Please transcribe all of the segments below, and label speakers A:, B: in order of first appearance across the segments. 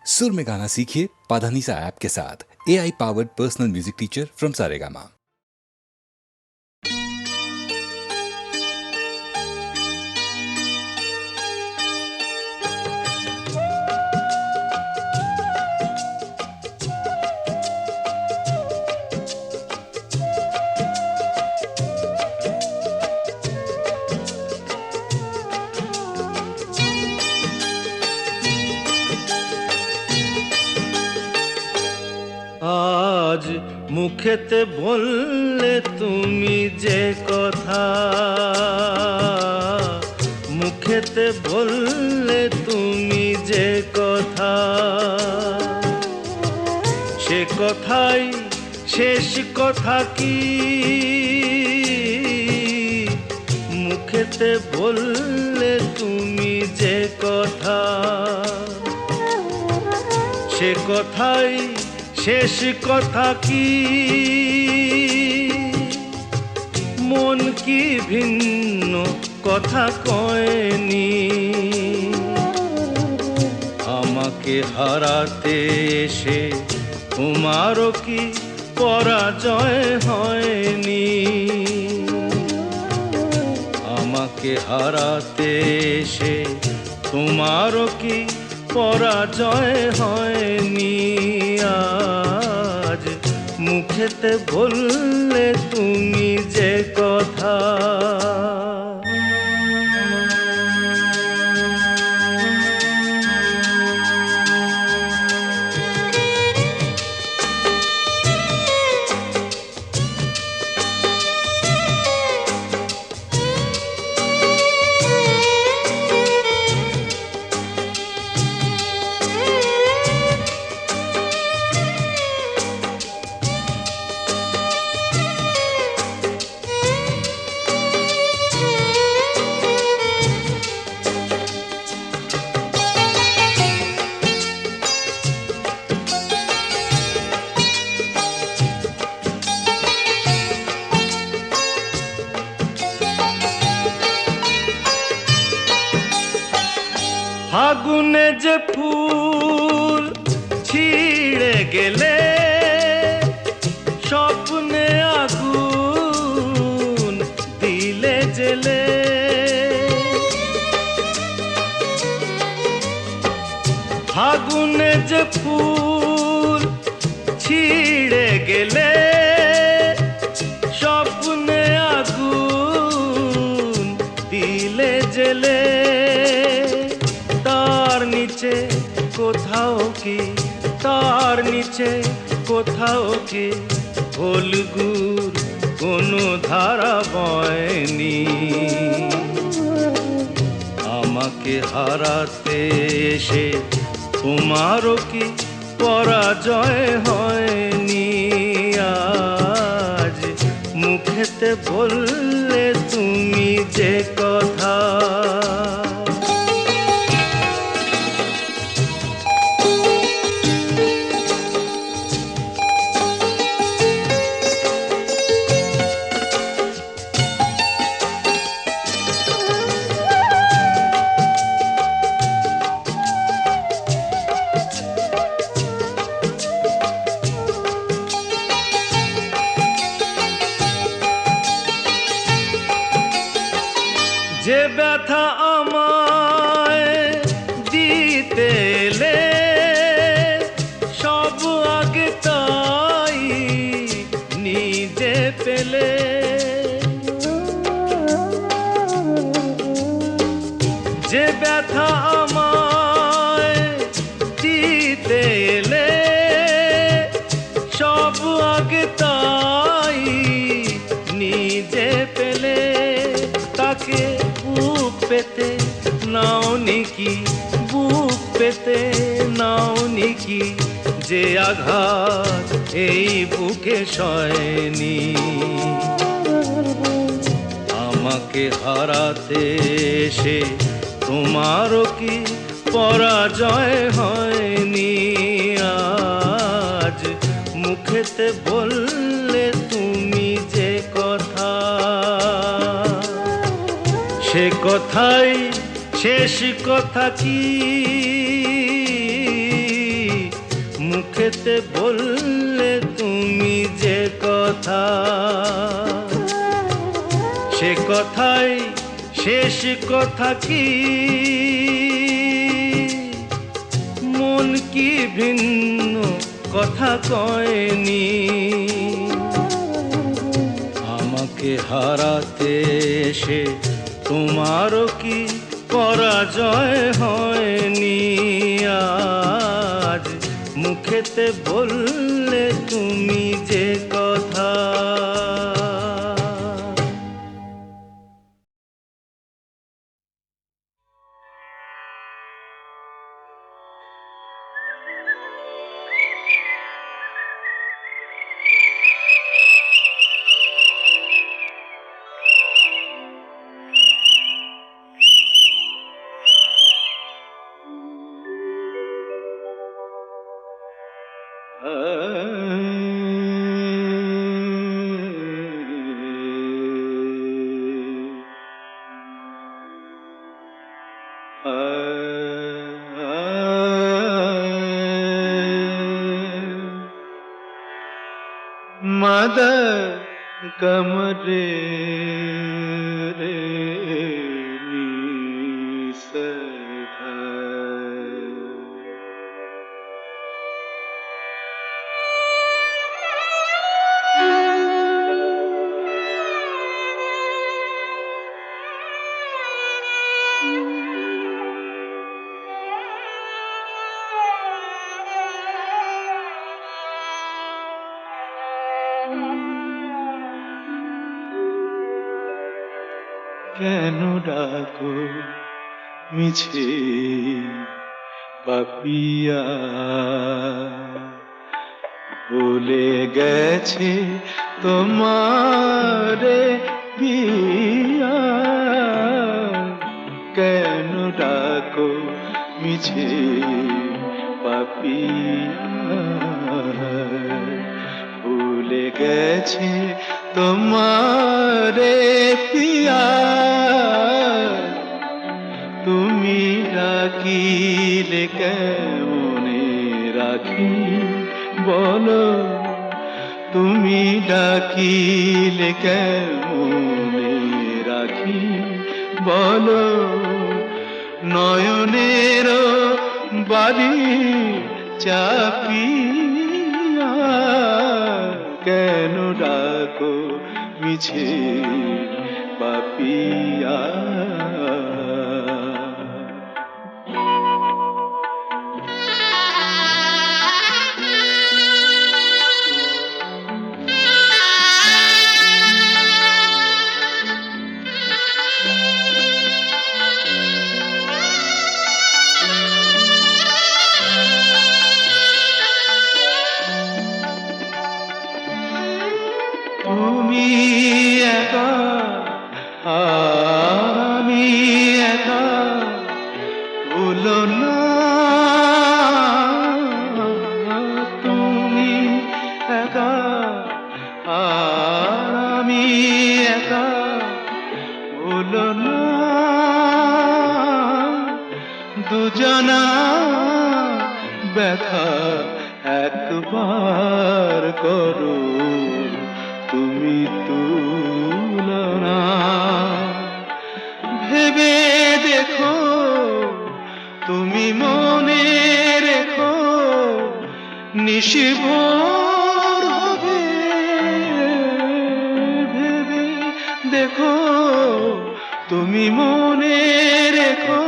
A: सुर में गाना सीखिए पाधानीसा ऐप के साथ। AI powered personal music teacher from Saregama.
B: আজ মুখেতে বললে তুমি যে কথা, মুখেতে বললে তুমি যে কথা, সে কথাই শেষ কথা কি? মুখেতে বললে তুমি যে কথা, সে কথাই শেষ কথা কি? মন কি ভিন্ন কথা কয়নি? আমাকে হারাতে এসে তোমারও কি পরাজয় হয়নি? আমাকে হারাতে এসে তোমারও কি পরাজয় হয়নি? আজ মুখেতে বললে তুমি যে কথা। ফাগুনে যে ফুল ছিঁড়ে গেলে, স্বপ্নে আগুন দিলে জেলে। ফাগুনে যে ফুল ছিঁড়ে গেলে, স্বপ্নে আগুন দিলে জেলে। তার নিচে কোথাও কি, তার নিচে কোথাও কি ফলগুর কোনো ধারা বয়নি? আমাকে হারাতে এসে তোমারও কি পরাজয় হয়নি? আজ মুখেতে বললে তুমি যে কথা। যে ব্যথা আমায় দিতে এলে, সব আগে তাই নিজে পেলে। যে ব্যথা আমায় দিতে এলে, সব আগে তাই নিজে পেলে। তাকে বুক পেতে নাও নিকি, বুক পেতে নাও নিকি, যে আঘাত এই বুকে সয়নি? আমাকে হারাতে এসে তোমারও কি পরাজয় হয়নি? আজ মুখেতে বললে তুমি যে কথা, সে কথাই শেষ কথা কি? মুখেতে বললে তুমি যে কথা, সে কথাই শেষ কথা কি? মন কি ভিন্ন কথা কয়নি? আমাকে হারাতে এসে তোমারও কি পরাজয় হয়নি? আজ মুখেতে বললে তুমি যে কথা।
C: मद कमरे रे কেন ডাকো মিছে পাপিয়া? ভুলে গেছে তোমারে পিয়া। কেন ডাকো মিছে পাপিয়া? ভুলে গেছে তোমারে পিয়া। তুমি ডাকিলে কেমনে রাখি বলো? তুমি ডাকিলে কেমনে রাখি বলো? নয়নের বাড়ি চাপিয়া। কেন ডাকো মিছে পাপিয়া? তুমি একা আর আমি একা, ভুলো না। তুমি একা আর আমি একা, ভুলো না। দুজনা ব্যথা একবার করো তুমি তুলনা। ভেবে দেখো তুমি মনে রেখো, নিশিভোর হবে। ভেবে দেখো তুমি মনে রেখো,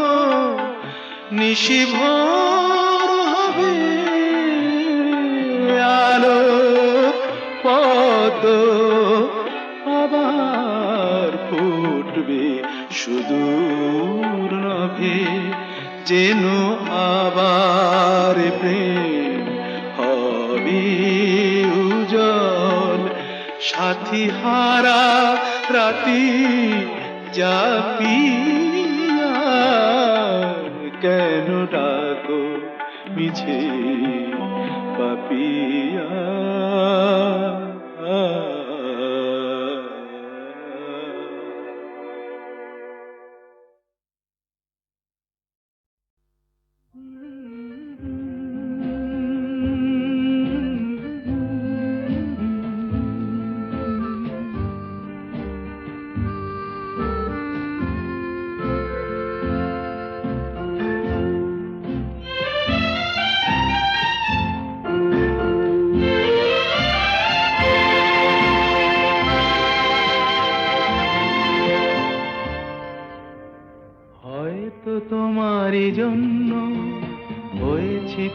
C: নিশিভোর হবে। আলো পদ আবার ফুটবে সুদূর নভে, যেন আবার প্রেম হবে উজ্জ্বল। সাথী হারা রাতি জাপিয়া। কেন ডাকো মিছে পাপিয়া?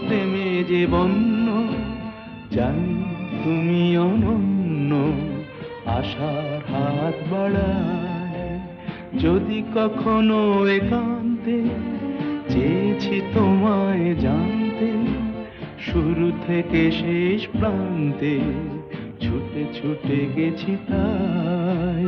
C: প্রেমে যে বন্য, জানি তুমি অনন্য, আশার হাত বাড়ায়। যদি কখনো একান্তে চেয়েছি তোমায় জানতে, শুরু থেকে শেষ প্রান্তে ছুটে ছুটে গেছি তাই।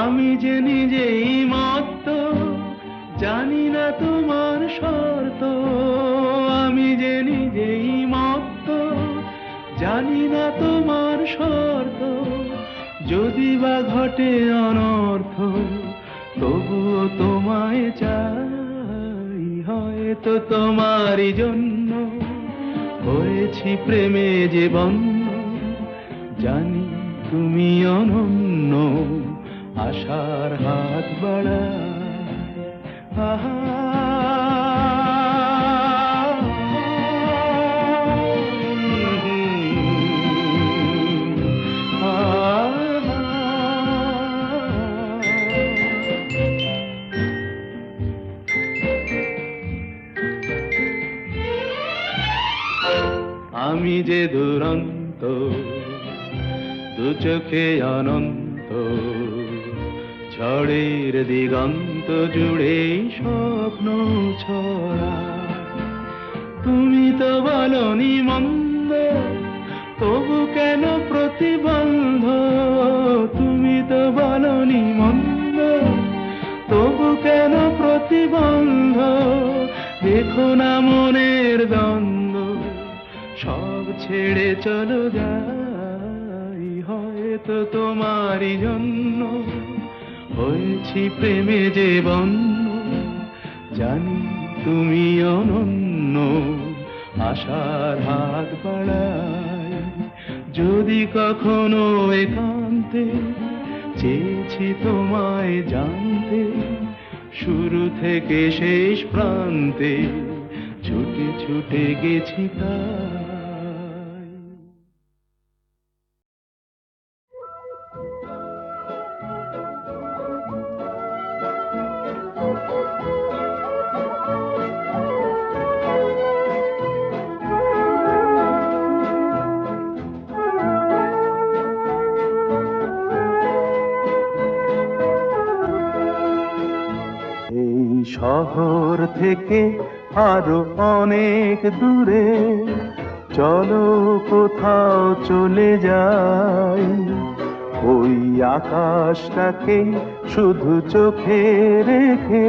C: আমি যে নিজেই মত্ত, জানি না তোমার শর্ত। আমি যে নিজেই মত্ত, জানি না তোমার শর্ত। যদি বা ঘটে অনর্থ, তবুও তোমায় চাই। হয়তো তোমারই জন্য হয়েছি প্রেমে যে বন্য, জানি তুমি অনন্য, আশার হাত বাড়ায়। আহা, আমি যে দুরন্ত, দু চোখে অনন্ত, ঝড়ের দিগন্ত জুড়ে স্বপ্ন ছড়া। তুমি তো বলনি মন্দ, তবু কেন প্রতিবন্ধ? তুমি তো বলনি মন্দ, তবু কেন প্রতিবন্ধ? দেখো না মনের দ্বন্দ্ব, সব ছেড়ে চলো যাই। হয়তো তোমারই জন্য হয়েছি প্রেমে যে বন্য, জানি তুমি অনন্য, আশার হাত বাড়ায়। যদি কখনো একান্তে চেয়েছি তোমায় জানতে, শুরু থেকে শেষ প্রান্তে ছুটে ছুটে গেছি তাই। এই শহর থেকে আরো অনেক দূরে চলো কোথাও চলে যাই। ওই আকাশটাকে শুধু চোখে রেখে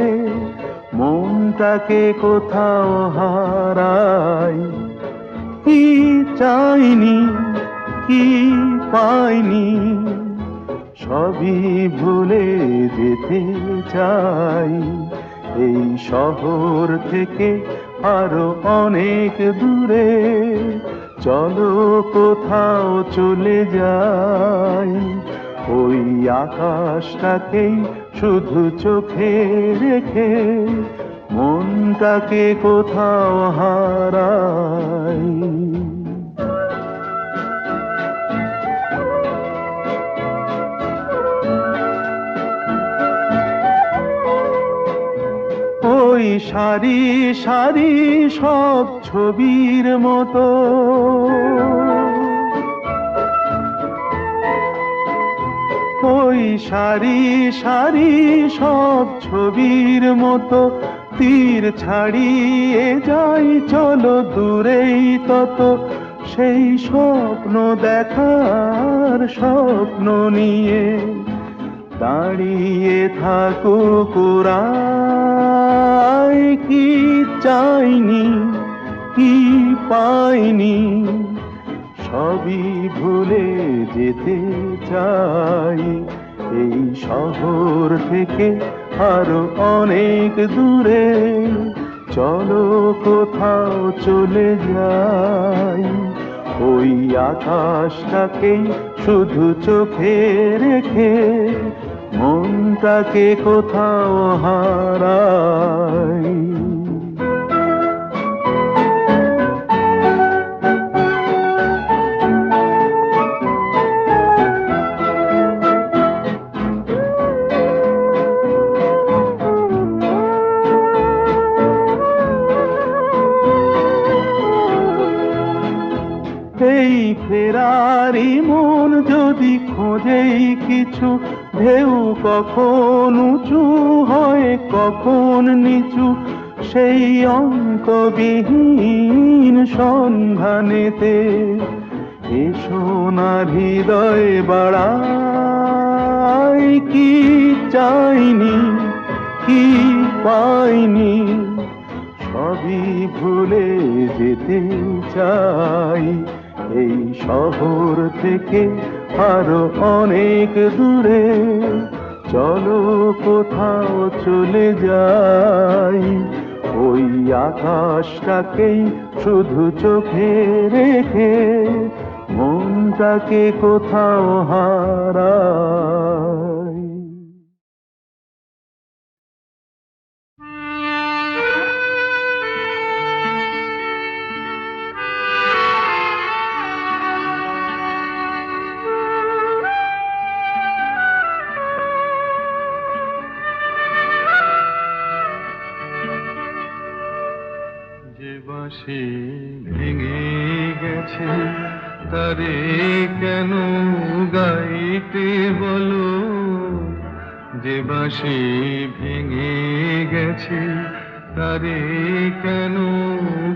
C: মনটাকে কোথাও হারাই। কি চাইনি, কি পাইনি, সবই ভুলে যেতে চাই। এই শহর থেকে আরো অনেক দূরে চলো কোথাও চলে যাই। ওই আকাশটাকেই শুধু চোখে রেখে মনটাকে কোথাও হারাই। ওই সারি সারি সব ছবির মতো ওই সারি সারি সব ছবির মতো তীর ছাড়িয়ে যাই চলো দূরেই তত সেই স্বপ্ন দেখার স্বপ্ন নিয়ে দাঁড়িয়ে থাকুক ওরাই। কি চাইনি, কি পাইনি, সবই ভুলে যেতে চাই। এই শহর থেকে আরো অনেক দূরে চলো কোথাও চলে যাই। ওই আকাশটাকেই শুধু চোখে রেখে মনটাকে কোথাও হারাই। এই ফেরারি মন যদি খোঁজেই কিছু, ঢেউ কখন উঁচু হয় কখন নিচু, সেই অঙ্কবিহীন সন্ধানেতে এ সোনার হৃদয় বাড়াই। কি চাইনি কি পাইনি সবই ভুলে যেতে চাই। এই শহর থেকে আরো অনেক দূরে চলো কোথাও চলে যাই। ওই আকাশটাকেই শুধু চোখে রেখে মনটাকে কোথাও হারাই।
D: যে বাঁশি ভেঙে গেছে তারে কেন গাইতে বলো, যে বাঁশি ভেঙে গেছে তারে কেন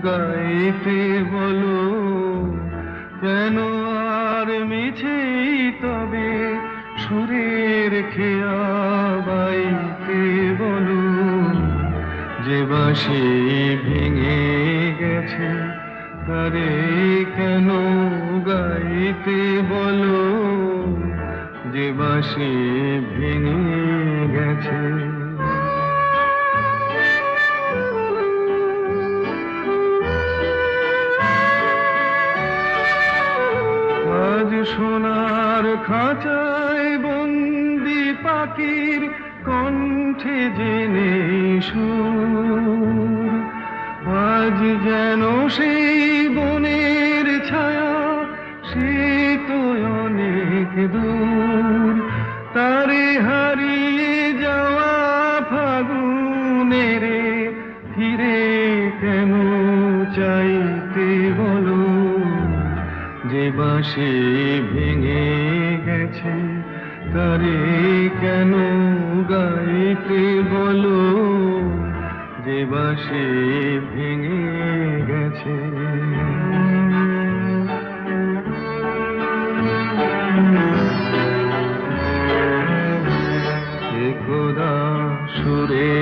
D: গাইতে বলো, কেন আর মিছেই তবে সুরের খেয়া বাইতে বলো, যে বাঁশি ভেঙে গেছে তারে কেন গাইতে বলো, যে বাঁশি ভেঙে গেছে। আজ সোনার খাঁচায় বন্দি পাখির কণ্ঠে জেনে সুর, আজ যেন সেই বনের ছায়া সে তো অনেক দূর, তারে হারিয়ে যাওয়া ফাগুনের ফিরে কেন চাইতে বলো, যে বাঁশি ভেঙে গেছে তারে কেন গাইতে বলো, যে বাঁশি ভেঙে গেছে। একদা সুরে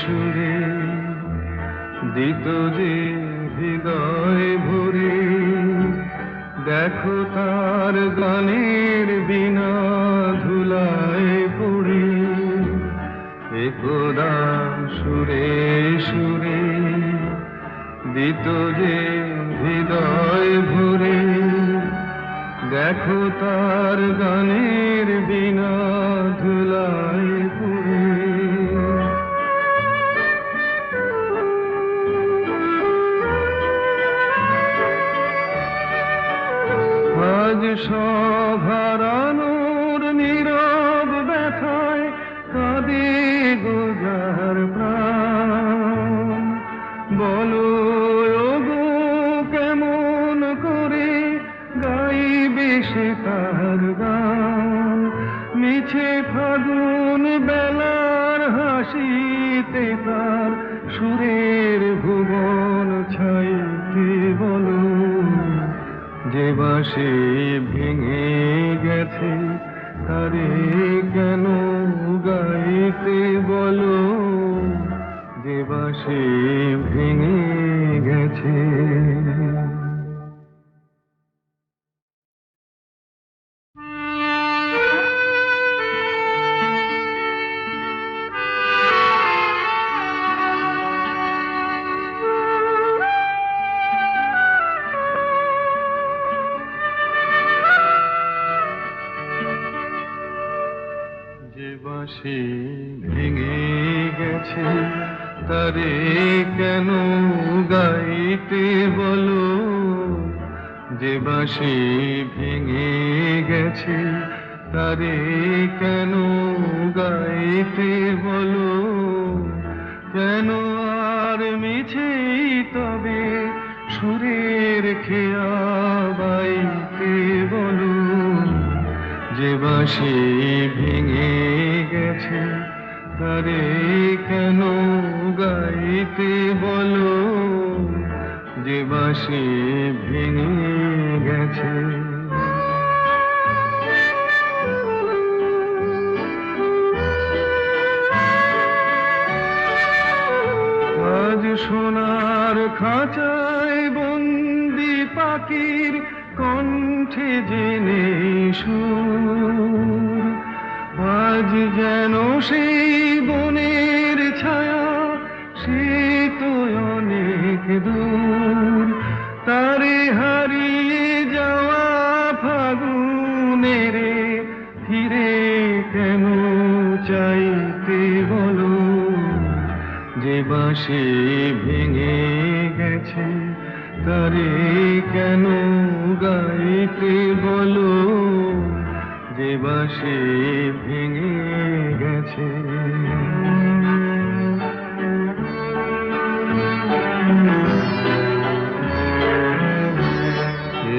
D: সুরে দিত যে হৃদয় ভরে, দেখো তার গানের বিনা ধুলায় পড়ে। একদা সুরে সুরে দিত যে হৃদয় ভরে, দেখো তার গানের বিনা ধুলায় পড়ে। আজ সব হারানোর নীরব ব্যথায় কাঁদে গোজার প্রাণ, বলো ওগো কেমন করে গাইবে সে তার গান, মিছে ফাগুন বেলার হাসিতে তার সুরের ভুবন ছাইতে বলো, যে বাঁশি ভেঙে গেছে তারে কেন গাইতে বলো, যে বাঁশি ভেঙে গেছে। বাঁশি ভেঙে গেছে তারে কেন গাইতে বলো, যে বাঁশি ভেঙে গেছে তারে কেন গাইতে বলো, কেন আর মিছেই তবে সুরের খেয়া বাইতে বলো, যে বাঁশি ভেঙে গেছে তারে কেন গাইতে বলো, যে বাঁশি ভেঙে গেছে। আজ সোনার খাঁচায় বন্দি পাখির কণ্ঠে জেনে সুর, আজ যেন সেই বনের ছায়া সে তো অনেক দূর, তারে হারিয়ে যাওয়া ফাগুনেরে ফিরে কেন চাইতে বলো, যে বাঁশি ভেঙে গেছে তারে কেন গাইতে বলো, যে বাঁশি ভেঙে গেছে।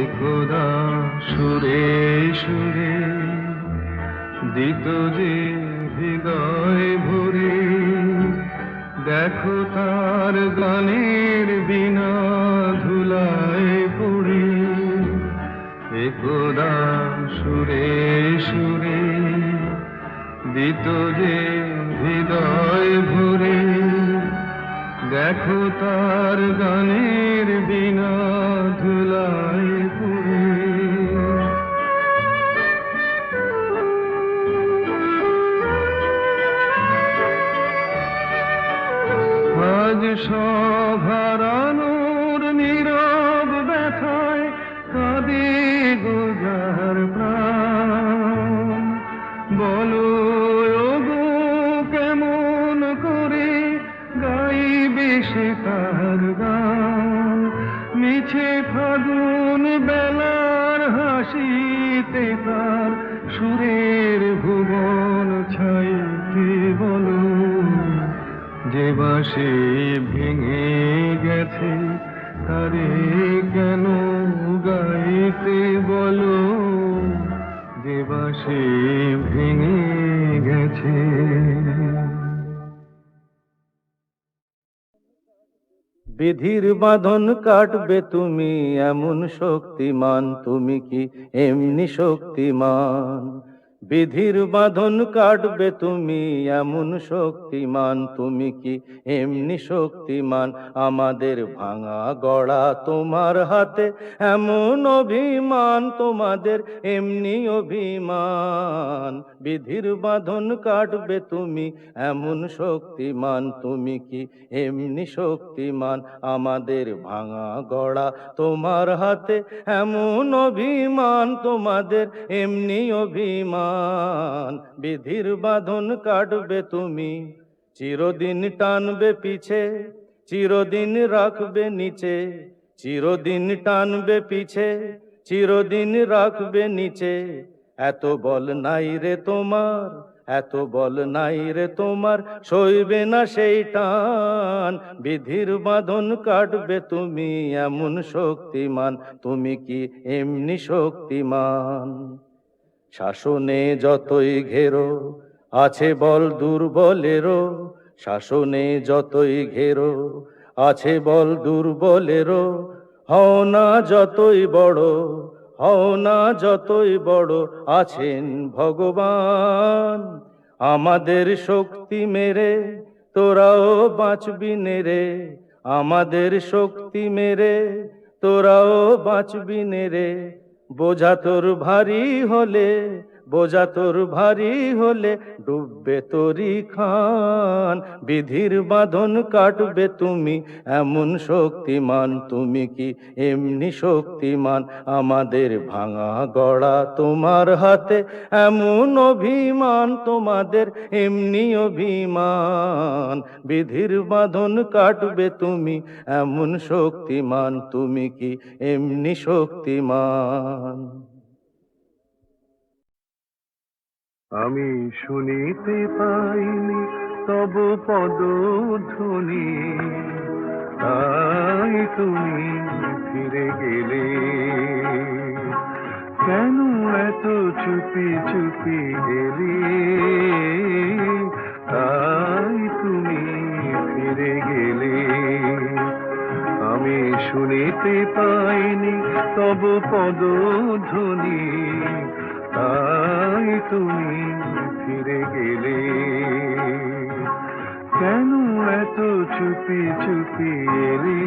D: একদা সুরে সুরে দিত যে হৃদয় ভরে, দেখো তার গানের বিনা ধুলায় পড়ে, একদা সুরে সুরে দিত যে হৃদয় ভরে, দেখো তার গানের বিনা ধুলায় পড়ে। আজ সব হারানোর নীরব ব্যথায় কাঁদে গোজার প্রাণ, বলো ওগো কেমন করে গাইবে সে তার গান, মিছে ফাগুন বেলার হাসিতে তার সুরের ভুবন ছাইতে বলো, যে বাঁশি ভেঙে গেছে তারে কেন গাইতে বলো, যে বাঁশি ভেঙে গেছে।
C: বিধির বাঁধন কাটবে তুমি এমন শক্তিমান, তুমি কি এমনি শক্তিমান? বিধির বাঁধন কাটবে তুমি এমন শক্তিমান, তুমি কি এমনি শক্তিমান? আমাদের ভাঙা গড়া তোমার হাতে এমন অভিমান, তোমাদের এমনি অভিমান। বিধির বাঁধন কাটবে তুমি এমন শক্তিমান, তুমি কি এমনি শক্তিমান? আমাদের ভাঙা গড়া তোমার হাতে এমন অভিমান, তোমাদের এমনি অভিমান। বিধির বাঁধন কাটবে তুমি, চিরদিন টানবে পিছে, চিরদিন রাখবে নিচে, চিরদিন টানবে পিছে, চিরদিন রাখবে নিচে। এত বল নাই রে তোমার, এত বল নাই রে তোমার, সইবে না সেই টান। বিধির বাঁধন কাটবে তুমি এমন শক্তিমান, তুমি কি এমনি শক্তিমান? শাসনে যতই ঘেরো আছে বল দুর্বলেরও, শাসনে যতই ঘেরো আছে বল দুর্বলেরও। হও না যতই বড়, হও না যতই বড়, আছেন ভগবান। আমাদের শক্তি মেরে তোরাও বাঁচবি নেরে, আমাদের শক্তি মেরে তোরাও বাঁচবি নেরে। বোঝা তোর ভারী হলে বোঝা তোর ভারী হলে ডুববে তোরই খান, বিধির বাঁধন কাটবে তুমি এমন শক্তিমান, তুমি কি এমনি শক্তিমান? আমাদের ভাঙা গড়া তোমার হাতে এমন অভিমান, তোমাদের এমনি অভিমান। বিধির বাঁধন কাটবে তুমি এমন শক্তিমান, তুমি কি এমনি শক্তিমান?
D: আমি শুনিতে পাইনি তব পদধ্বনি, তাই তুমি ফিরে গেলে। কেন এত চুপি চুপি এলে, তাই তুমি ফিরে গেলে। আমি শুনিতে পাইনি তব পদধ্বনি, তাই তুমি ফিরে গেলে। কেন এত চুপি চুপি এলে?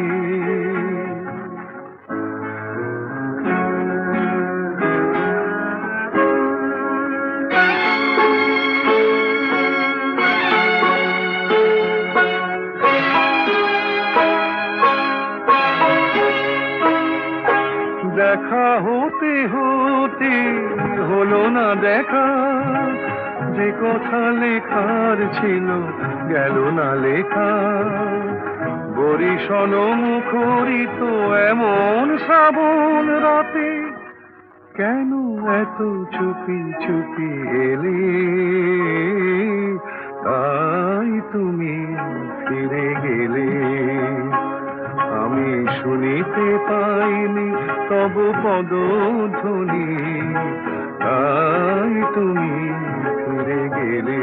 D: দেখা হতে হতে হলো না দেখা, যে কথা লেখার ছিল গেল না লেখা। বরিশন মুখরিত এমন শ্রাবণ রাতে, কেন এত চুপি চুপি এলে? তাই তুমি ফিরে গেলে। আমি শুনিতে পাইনি তব পদধ্বনি, তাই তুমি ফিরে গেলে।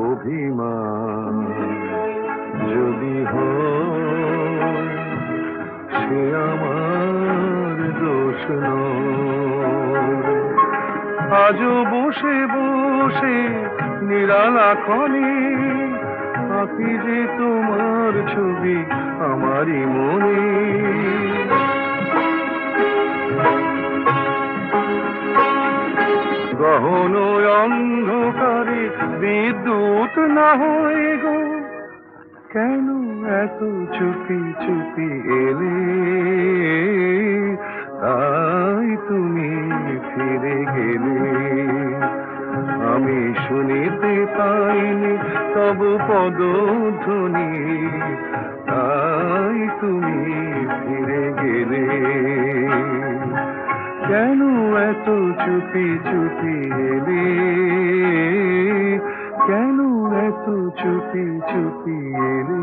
D: অভিমান যদি হয় সে আমার দোষ নয়। আজও বসে বসে নিরালাখনে আঁকি যে তোমার ছবি আমারই মনে। গহন অন্ধকারে বিদ্যুৎ না হয়ে গো, কেন এত চুপি চুপি এলে? তাই তুমি ফিরে গেলে। আমি শুনিতে পাইনি তব পদধ্বনি, তাই তুমি ফিরে গেলে। কেন এত চুপি চুপি এলে? কেন এত চুপি চুপি এলে?